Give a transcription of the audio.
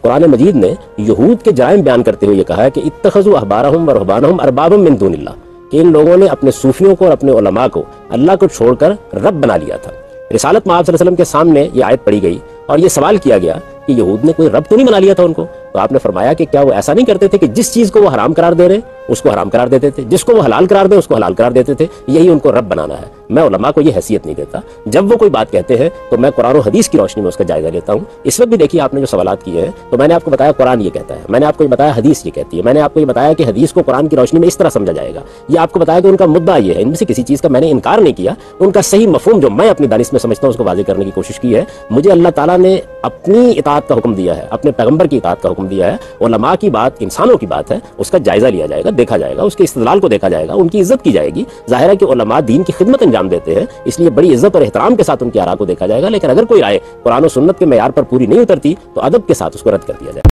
قرآن مجید نے یہود کے جرائم بیان کرتے ہوئے یہ کہا ہے کہ اتخذوا احبارہم ورہبانہم اربابا من دون اللہ، کہ ان لوگوں نے اپنے صوفیوں کو اور اپنے علماء کو اللہ کو چھوڑ کر رب بنا لیا تھا۔ رسالت میں آپ صلی اللہ علیہ وسلم کے سامنے یہ آیت پڑھی گئی اور یہ سوال کیا گیا کہ یہود نے کوئی رب تو نہیں بنا لیا تھا ان کو؟ تو آپ نے فرمایا کہ کیا وہ ایسا نہیں کرتے تھے کہ جس چیز کو وہ حرام قرار دے رہے اس کو حرام قرار دیتے تھے، جس کو وہ حلال قرار دے اس کو حلال قرار دیتے تھے؟ یہی ان کو رب بنانا ہے۔ میں علماء کو یہ حیثیت نہیں دیتا، جب وہ کوئی بات کہتے ہیں تو میں قرآن و حدیث کی روشنی میں اس کا جائزہ لیتا ہوں۔ اس وقت بھی دیکھیے آپ نے جو سوالات کیے ہیں تو میں نے آپ کو بتایا قرآن یہ کہتا ہے، میں نے آپ کو یہ بتایا حدیث یہ کہتی ہے، میں نے آپ کو یہ بتایا کہ حدیث کو قرآن کی روشنی میں اس طرح سمجھا جائے گا، یہ آپ کو بتایا کہ ان کا مدعا یہ ہے۔ ان میں سے کسی چیز کا میں نے انکار نہیں کیا، ان کا صحیح مفہوم جو میں اپنی دانش میں سمجھتا ہوں اس کو واضح کرنے کی کوشش کی ہے۔ مجھے اللہ تعالیٰ نے اپنی اطاعت کا حکم دیا ہے، اپنے پیغمبر کی اطاعت کا حکم دیا ہے۔ علماء کی بات انسانوں کی بات ہے، اس کا جائزہ لیا جائے گا، دیکھا جائے گا، اس کے استدلال کو دیکھا جائے گا، ان کی عزت کی جائے گی۔ ظاہر ہے کہ علماء دین کی خدمت انجام دیتے ہیں، اس لیے بڑی عزت اور احترام کے ساتھ ان کی آراء کو دیکھا جائے گا، لیکن اگر کوئی رائے قرآن و سنت کے معیار پر پوری نہیں اترتی تو ادب کے ساتھ اس کو رد کر دیا جائے گا۔